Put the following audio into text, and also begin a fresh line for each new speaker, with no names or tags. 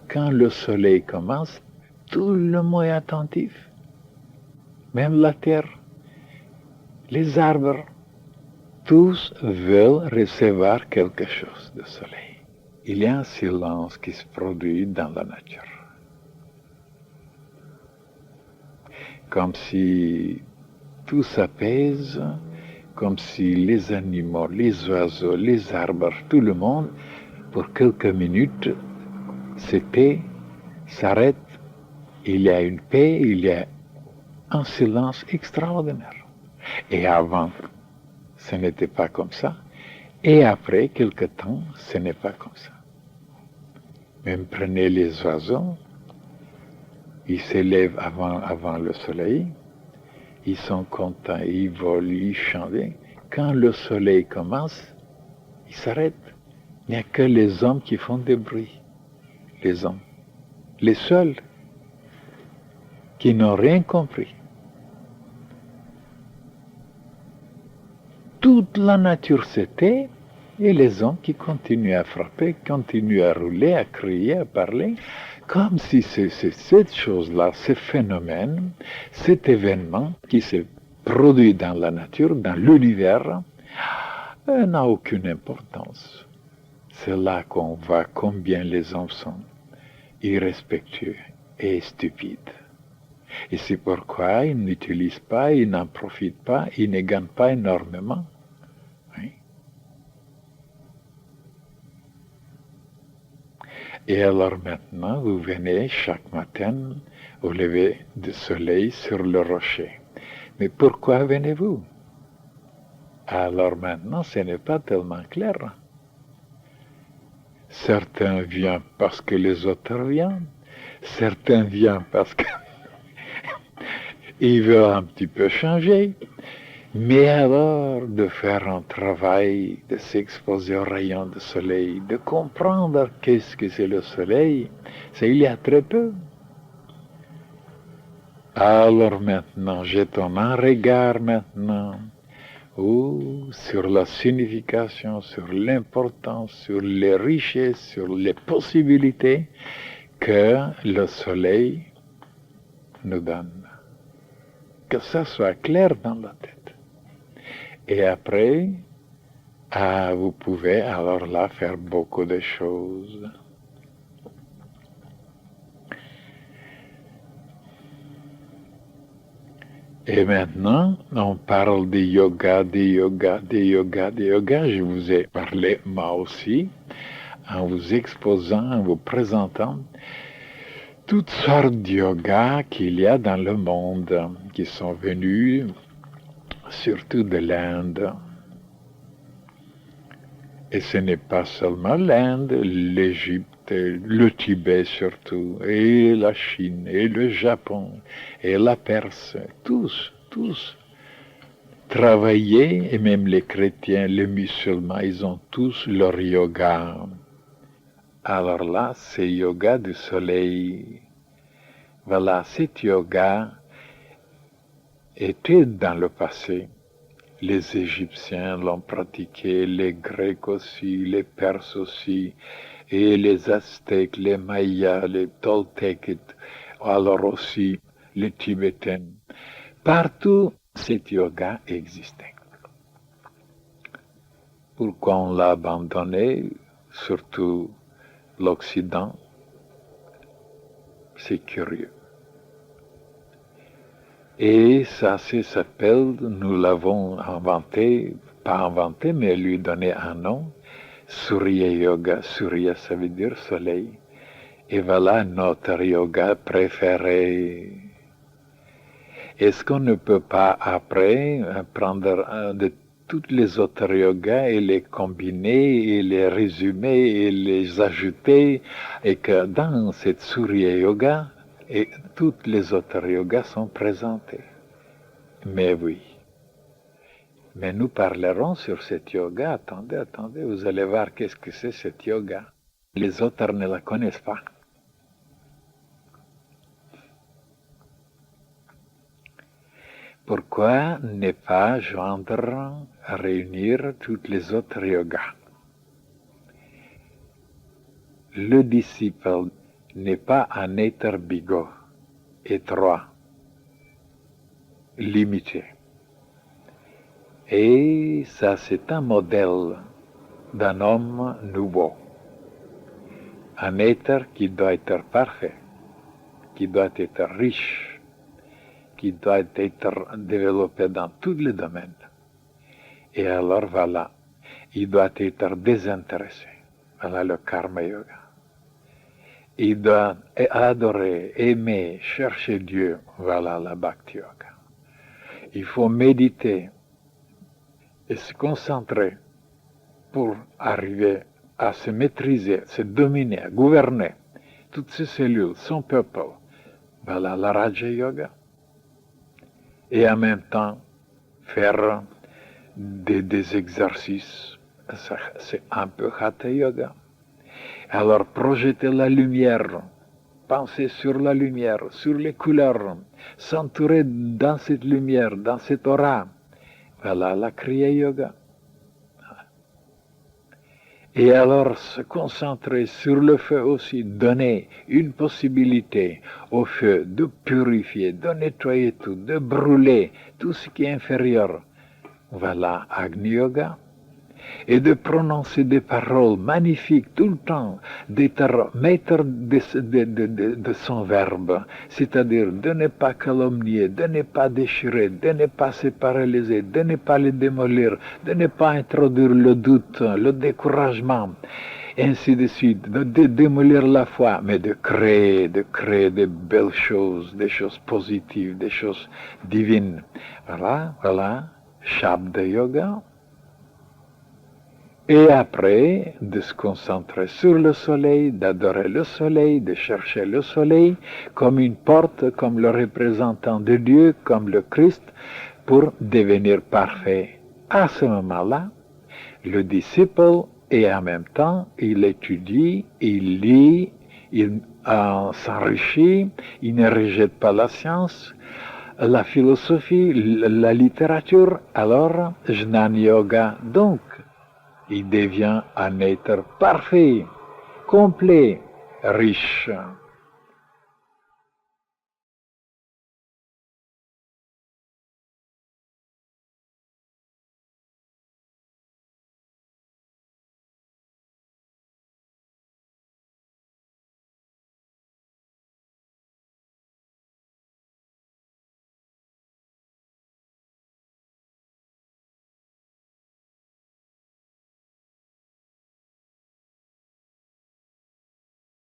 quand le soleil commence, tout le monde est attentif. Même la terre, les arbres, tous veulent recevoir quelque chose de soleil. Il y a un silence qui se produit dans la nature. Comme si tout s'apaise, comme si les animaux, les oiseaux, les arbres, tout le monde, pour quelques minutes, se tait, s'arrête. Il y a une paix, il y a un silence extraordinaire. Et avant, ce n'était pas comme ça. Et après, quelque temps, ce n'est pas comme ça. Même prenez les oiseaux, ils s'élèvent avant le soleil, ils sont contents, ils volent, ils chantent. Quand le soleil commence, ils s'arrêtent. Il n'y a que les hommes qui font des bruits. Les hommes. Les seuls qui n'ont rien compris. Toute la nature se tait et les hommes qui continuent à frapper, continuent à rouler, à crier, à parler, comme si c'est cette chose-là, ce phénomène, cet événement qui se produit dans la nature, dans l'univers, n'a aucune importance. C'est là qu'on voit combien les hommes sont irrespectueux et stupides. Et c'est pourquoi ils n'utilisent pas, ils n'en profitent pas, ils ne gagnent pas énormément. Oui. Et alors maintenant, vous venez chaque matin au lever du soleil sur le rocher. Mais pourquoi venez-vous? Alors maintenant, ce n'est pas tellement clair. Certains viennent parce que les autres viennent. Certains viennent parce qu'ils veulent un petit peu changer. Mais alors, de faire un travail, de s'exposer aux rayons du soleil, de comprendre qu'est-ce que c'est le soleil, c'est il y a très peu. Alors maintenant, jetons un regard maintenant sur la signification, sur l'importance, sur les richesses, sur les possibilités que le soleil nous donne. Que ça soit clair dans la tête. Et après, vous pouvez alors là faire beaucoup de choses. Et maintenant, on parle de yoga, de yoga, de yoga, de yoga. Je vous ai parlé moi aussi, en vous exposant, en vous présentant toutes sortes de yoga qu'il y a dans le monde, qui sont venus surtout de l'Inde. Et ce n'est pas seulement l'Inde, l'Égypte, le Tibet surtout, et la Chine, et le Japon, et la Perse, tous travaillaient, et même les chrétiens, les musulmans, ils ont tous leur yoga. Alors là, c'est yoga du soleil. Voilà, cet yoga était dans le passé. Les Égyptiens l'ont pratiqué, les Grecs aussi, les Perses aussi, et les Aztèques, les Mayas, les Toltecs, alors aussi les Tibétains. Partout, cet yoga existait. Pourquoi on l'a abandonné, surtout l'Occident? C'est curieux. Et ça s'appelle, nous l'avons inventé, pas inventé, mais lui donné un nom, Surya Yoga. Surya, ça veut dire soleil. Et voilà notre yoga préféré. Est-ce qu'on ne peut pas après prendre de toutes les autres yogas et les combiner et les résumer et les ajouter et que dans cette Surya Yoga, et toutes les autres yogas sont présentées. Mais oui. Mais nous parlerons sur cet yoga. Attendez, vous allez voir qu'est-ce que c'est cet yoga. Les autres ne la connaissent pas. Pourquoi ne pas joindre, réunir toutes les autres yogas? Le disciple n'est pas un être bigot, étroit, limité. Et ça, c'est un modèle d'un homme nouveau. Un être qui doit être parfait, qui doit être riche, qui doit être développé dans tous les domaines. Et alors voilà, il doit être désintéressé. Voilà le karma yoga. Il doit adorer, aimer, chercher Dieu. Voilà la bhakti yoga. Il faut méditer et se concentrer pour arriver à se maîtriser, se dominer, à gouverner toutes ses cellules, son peuple. Voilà la Raja Yoga. Et en même temps, faire des exercices, c'est un peu Hatha Yoga. Alors projeter la lumière, penser sur la lumière, sur les couleurs, s'entourer dans cette lumière, dans cette aura. Voilà la Kriya Yoga. Et alors se concentrer sur le feu aussi, donner une possibilité au feu de purifier, de nettoyer tout, de brûler tout ce qui est inférieur. Voilà Agni Yoga. Et de prononcer des paroles magnifiques tout le temps, d'être maître de son verbe, c'est-à-dire de ne pas calomnier, de ne pas déchirer, de ne pas se paralyser, de ne pas les démolir, de ne pas introduire le doute, le découragement, et ainsi de suite, de démolir la foi, mais de créer de belles choses, des choses positives, des choses divines. Voilà, Shabda Yoga. Et après, de se concentrer sur le soleil, d'adorer le soleil, de chercher le soleil comme une porte, comme le représentant de Dieu, comme le Christ, pour devenir parfait. À ce moment-là, le disciple, et en même temps, il étudie, il lit, il s'enrichit, il ne rejette pas la science, la philosophie, la littérature, alors Jnana Yoga. Donc, il devient un être parfait, complet, riche.